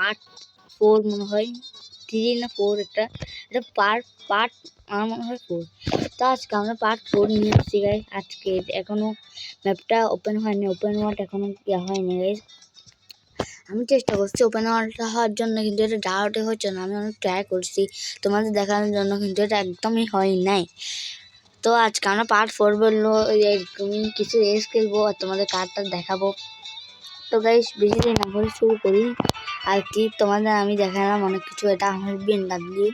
Part 4 মনে হয়, 3 না 4 এটা পার্ট আমার মনে হয় 4। তো আজকে আমরা পার্ট 4 নিয়ে আসছি গাইস। আজকে এখনো ম্যাপটা ওপেন হয়নি, ওপেন ওয়ার্ল্ড এখনো হয়নি গাইস। আমি চেষ্টা করছি ওপেন ওয়ার্ল্ডটা হওয়ার জন্য, কিন্তু এটা ডাউটে হচ্ছে না। আমি অনেক ট্রাই করছি তোমাদের দেখানোর জন্য, কিন্তু এটা একদমই হয় নাই। তো আজকে আমরা পার্ট 4 বললো কিছু রেস খেলবো আর তোমাদের কার্ডটা দেখাবো। তো গাইস বেশি দিন না করে শুরু করি আর কি। তোমাদের আমি দেখালাম অনেক কিছু। এটা আমার BMW।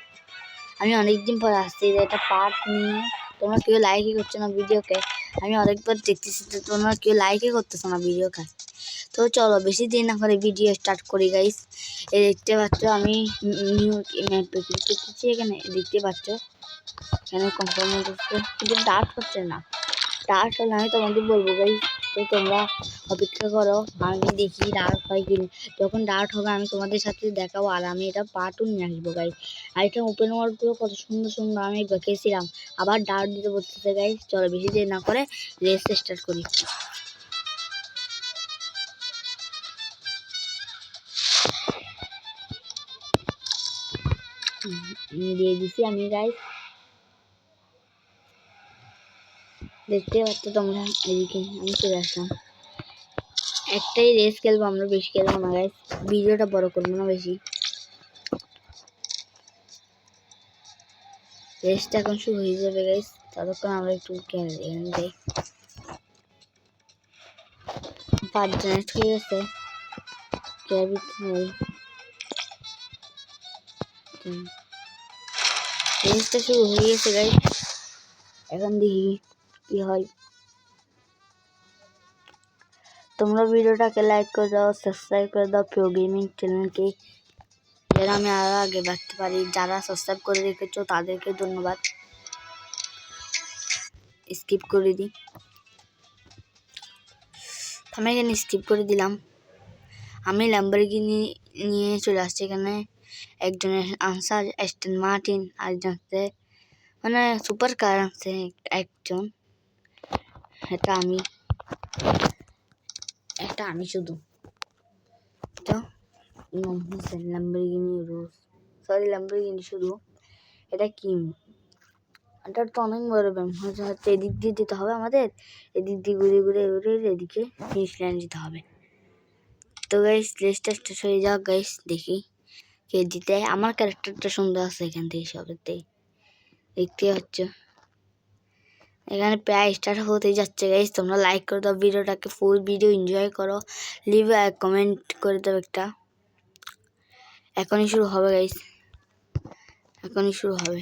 আমি অনেকদিন পর আসছি এটা পার্ট নিয়ে। তোমরা কেউ লাইকই করছো না ভিডিওকে। আমি অনেকবার দেখতেছি তো তোমরা কেউ লাইকই করতেছো না ভিডিওকে। তো চলো বেশি দেরি না করে ভিডিও স্টার্ট করি গাইস। এই দেখতে পাচ্ছ আমি নিউ ম্যাপে ক্লিক করতেছি, এখানে দেখতে পাচ্ছ এখানে কনফার্ম হচ্ছে, কিন্তু ডার্ট হচ্ছে না। ডার্ট হলে আমি তোমাদের বলবো গাইস। তো তোমরা অপেক্ষা করো, আমি দেখি ডার্ট হয় কি। যখন ডার্ট হবে আমি তোমাদের সাথে দেখাবো, আর আমি এটা পার্টও নিয়ে আসবো গাইস। আর এটা ওপেন ওয়ার্ল্ডগুলো কত সুন্দর সুন্দর আমি দেখেছিলাম, আবার ডার্ট দিতে বলতেছে গাইস। চলো বেশি দেরি না করে রেস স্টার্ট করি। দিয়ে দিছি আমি গাইস, দেখতে পাচ্ছ তোমরা। এদিকে আমি চলে আসলাম। একটাই রেস খেলবো আমরা, বেশি খেলবো না গাইস, ভিডিওটা বড় করবো না বেশি। রেসটা এখন শুরু হয়ে যাবে গাইস, ততক্ষণ আমরা একটু এখানে যাই। 5 মিনিট হয়ে গেছে। রেসটা শুরু হয়ে গেছে গাইস, এখন দেখি কি হয়। তোমরা ভিডিওটাকে লাইক করে দাও, সাবস্ক্রাইব করে দাও প্রো গেমিং চ্যানেলকে, যেন আমি আরো আগে বাড়তে পারি। যারা সাবস্ক্রাইব করে রেখেছো তাদেরকে ধন্যবাদ। স্কিপ করে দিই, আমি এখানে স্কিপ করে দিলাম। আমি ল্যাম্বরগিনি নিয়ে চলে আসছি এখানে। একজনের আনসার অ্যাস্টন মার্টিন, আরেকজনতে মানে সুপার কার আছে একজন। এটা আমি শুধু তো ল্যাম্বরগিনি রোজ, সরি ল্যাম্বরগিনি শুধু। এটা কি, এটা তো অনেক বড় ব্যায়াম হচ্ছে। এদিক দিয়ে যেতে হবে আমাদের, এদিক দিয়ে ঘুরে ঘুরে ঘুরে এদিকে ফিনিশ লাইন যেতে হবে। তো গাইস রেসটা স্টার্ট হয়ে যাক গাইস, দেখি কে জিতে। আমার ক্যারেক্টারটা সুন্দর আছে এখান থেকে সবেতেই দেখতে হচ্ছে। এখানে প্রায় স্টার্ট হতে যাচ্ছে গাইস। তোমরা লাইক করে দাও ভিডিওটাকে, ফুল ভিডিও এনজয় করো, লিভ কমেন্ট করে দাও একটা। এখনই শুরু হবে গাইস, এখনই শুরু হবে।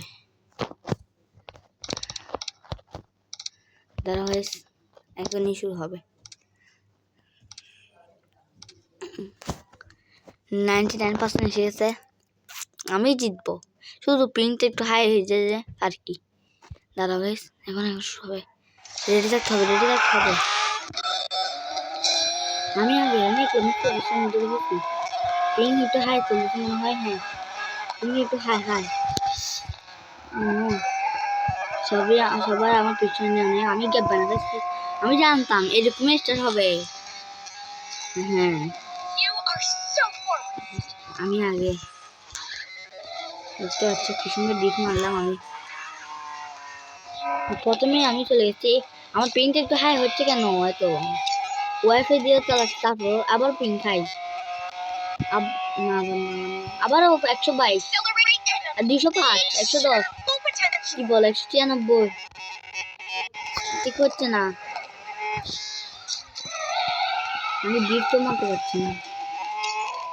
দাঁড়াও গাইস, এখনই শুরু হবে। 99% এসে গেছে, আমি জিতবো। শুধু পিনটা একটু হাই হয়ে যায় আর কি। দাঁড়াও গাইস, এখন শুরু হবে। রেডি থাকতে হবে, রেডি থাকতে হবে। আমি আগে অনেক পজিশন দেখেছি। পিন একটু হাই চলছে মনে হয়। হ্যাঁ পিন একটু হাই হাই। সবাই আমার পিছনে অনেক, আমি গ্যাপ বানাচ্ছি। আমি জানতাম এরকমই স্টার্ট হবে। হ্যাঁ আমি আগে দেখতে পাচ্ছি কি সুন্দর ডিপ মারলাম আমি। প্রথমে আমি চলে গেছি। আমার পিনটা একটু হাই হচ্ছে কেন এত? ওয়াইফাই দিয়ে চালাচ্ছি, তারপর আবার পিন খাই। আবারও 122 আর 205 110 কি বল 193 ঠিক হচ্ছে না। আমি ডিপ তো মারতে পারছি না।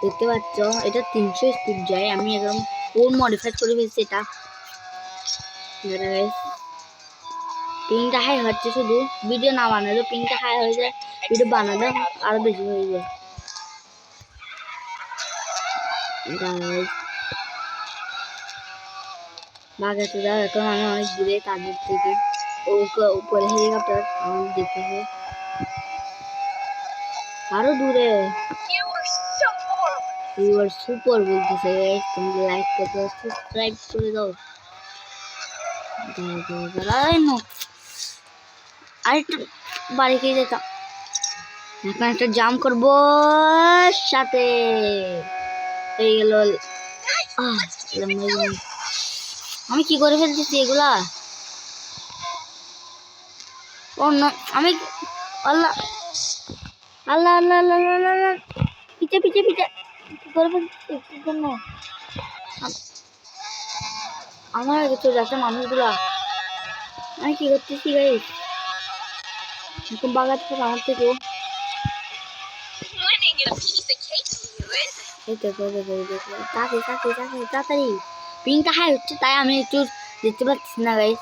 দেখতে পাচ্ছ এটা 300 স্পিড যায়। আমি একদম ফুল মডিফাই করে ফেলছি এটা। পিনটা হাই হচ্ছে, শুধু ভিডিও না বানালে পিনটা হাই হয়ে যায়, ভিডিও বানালে আরো বেশি হয়ে যায়। বাগাতে দাও, এখন আমি অনেক দূরে তাদের থেকে। উপরে হেলিকপ্টার আমার দেখতেছে আরো দূরে। You are super বলতেছে গাইস, তোমরা লাইক করে দাও, সাবস্ক্রাইব করে দাও। আরেকটু বাড়ি খেয়ে যেতাম। এখন একটা জাম্প করবো সাথে। হয়ে গেল। আমি কি করে ফেলতেছি এগুলা? ও না, আমি আল্লাহ আল্লাহ আল্লাহ আল্লাহ আল্লাহ আল্লাহ, পিছে পিছে পিছে কি করে ফেলতেছি একটু জন্য। আমার আগে চলে যাচ্ছে মানুষগুলা। আমি কি করতেছি গাইস? এরকম বাগাতে থাকো আমার থেকেও। তাড়াতাড়ি পিনটা হাই হচ্ছে, তাই আমি একটু দেখতে পাচ্ছি না গাইস।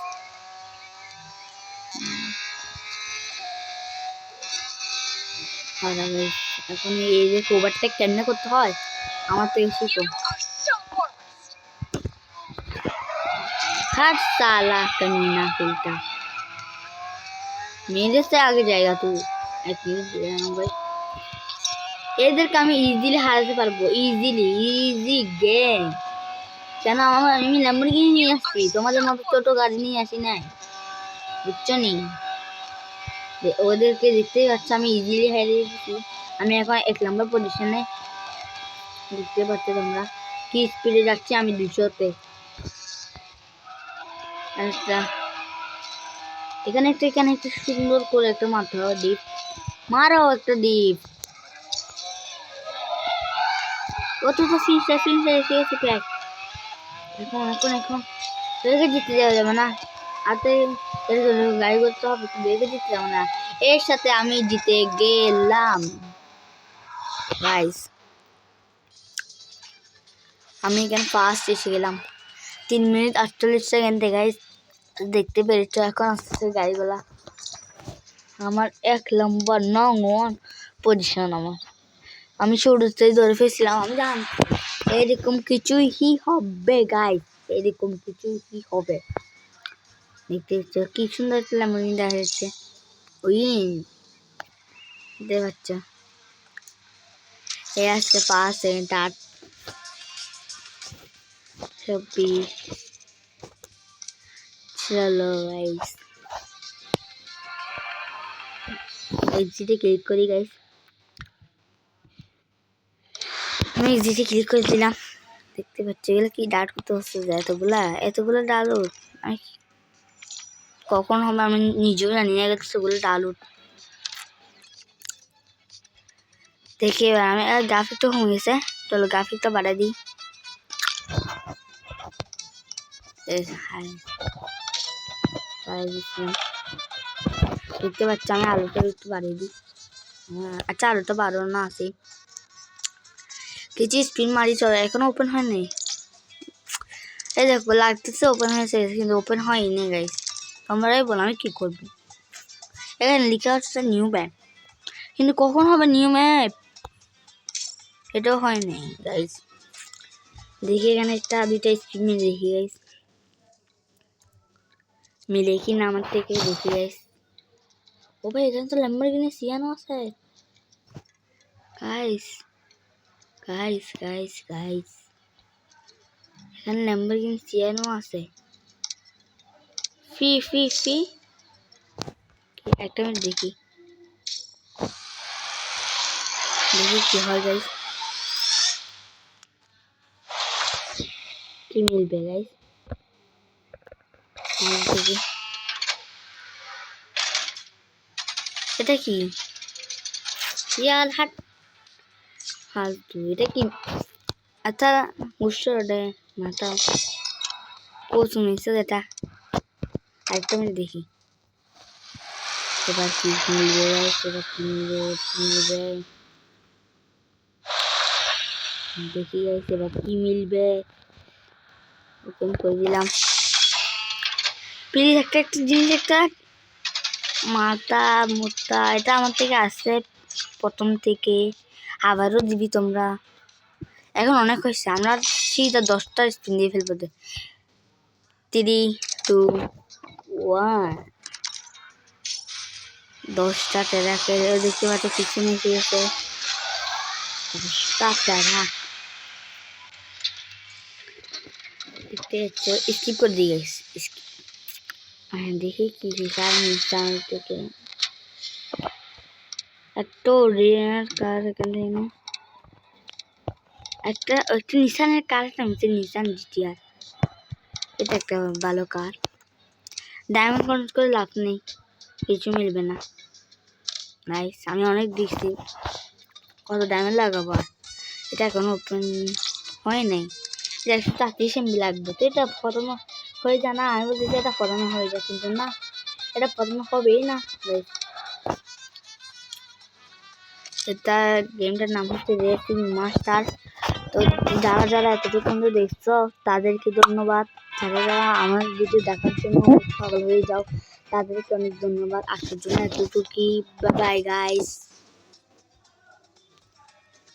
এখন এই যে কোভারটা কেমনে করতে হয় আমার থেকে শিখো। हर साला कमीना बेटा मेरे से आगे जाएगा तू। भाई এদেরকে আমি ইজিলি হারাতে পারবো, ইজিলি, ইজি গেম। কেন আমি ল্যাম্বরগিনি নিয়ে আসছি, তোমাদের মতো ছোট গাড়ি নিয়ে আসি নাই, বুঝছো নি? ওদেরকে দেখতেই পাচ্ছ আমি ইজিলি হারিয়ে দিচ্ছি। আমি এখন 1 নম্বর পজিশনে, দেখতে পাচ্ছ তোমরা কি স্পিডে যাচ্ছি আমি 200-তে। এখানে একটা সুন্দর করে একটা মারতে হবে ডিপ, মারো একটা ডিপ। ও তো ফিনিশ এসে গেছে প্রায়। এখন এখন এখন বেগে জিতে যাওয়া যাবে না, হাতে এর জন্য গাড়ি করতে হবে, বেগে জিতে যাবো না। এর সাথে আমি জিতে গেলাম গাইস। আমি এখানে ফার্স্ট এসে গেলাম 3 মিনিট 48 সেকেন্ডে গাইস, দেখতে পেরেছো। এখন আসছে গাড়িগুলা, আমার 1 নম্বর নং পজিশন। আমি শুরুতেই ধরে ফেলছিলাম, আমি জানতাম এরকম কিছুই হবে গাইস, এরকম কিছুই হবে। দেখতে পাচ্ছ কি সুন্দর একটা ল্যাম্বরগিনি দেখা যাচ্ছে। ওই দেখতে পাচ্ছ এই আসছে 5 সেকেন্ড 8 26। চলো গাইস এক্সিটে ক্লিক করি গাইস। আমি এক্সিটে ক্লিক করে দিলাম। দেখতে পাচ্ছ এগুলো কি ডাট করতে হচ্ছে, এতগুলো ডাউনলোড আমি কখন হবে আমি নিজেও জানি না। সেগুলো ডাউনলোড দেখি এবার আমি গ্রাফিকটা কমে গেছে, চলো গ্রাফিকটা বাড়াই দিই। দেখতে পাচ্ছি আমি আলুটা একটু বাড়িয়ে দিই। আচ্ছা আলুটা বাড়ানো না আছে কিছু স্পিন মারি, চলো এখনো ওপেন হয়নি। এই দেখো লাগতেছে ওপেন হয়েছে, কিন্তু ওপেন হয়নি গাইস। তোমরাই বলো আমি কি করবো। এখানে লিখা হচ্ছে নিউ ম্যাপ, কিন্তু কখন হবে নিউ ম্যাপ এটাও হয়নি গাইস। দেখি এখানে একটা দুইটা স্পিন মিলে দেখি গাইস, মিলে কি না আমার থেকে দেখি গাইস। ও ভাই এখানে তো ল্যাম্বরগিনি সিয়ানো আছে গাইস, গাইস গাইস গাইস এখানে ল্যাম্বরগিনি সিয়ানো আছে। ফি ফি ফি একটা মিনিট দেখি দেখি কি হয় গাইস, কি মিলবে গাইস। এটা কি ইয়ার হাট ফালতু, এটা কি? আচ্ছা বুঝছো রে মাথা কোচ মিলছে এটা। আরেকটা মিনিট দেখি এবার কি মিলবে গাইস, এবার কি মিলবে দেখি গাইস, এবার কি মিলবে। ওপেন করে দিলাম। প্লিজ একটা জিনিস, একটা মাথা মোটা, এটা আমার থেকে আসছে প্রথম থেকে, আবারও দিবি তোমরা। এখন অনেক হয়েছে, আমরা সিধা 10টা স্পিন দিয়ে ফেলবো। 3 2 1 10টা টেরা দেখতে পাচ্ছ পিছনে কি আছে, 10টা টেরা দেখতে পাচ্ছ। স্কিপ করে দিয়ে গেছি, দেখি কি কার নিচান থেকে এত রেয়ার কার এখানে একটা একটা নিসানের কার নামছে নিসান জিটিআর। এটা একটা ভালো কার। ডায়মন্ড কনভার্ট করে লাভ নেই, কিছু মিলবে না। নাইস, আমি অনেক দেখছি, কত ডায়মন্ড লাগাবো আর। এটা এখনো ওপেন হয় নাই, এটা 133 MB লাগবে। তো এটা ফটানো হয়ে যায় না, আমি বলছি এটা ফটানো হয়ে যায়, কিন্তু না, এটা ফটানো হবেই না। এটা গেমটার নাম হচ্ছে রেসিং মাস্টার। তো যারা যারা এতটুকু দেখছো তাদেরকে ধন্যবাদ, যারা যারা আমার ভিডিও দেখার জন্য পাগল হয়ে যাও তাদেরকে অনেক ধন্যবাদ। আসার জন্য এতটুকুই। Bye bye guys.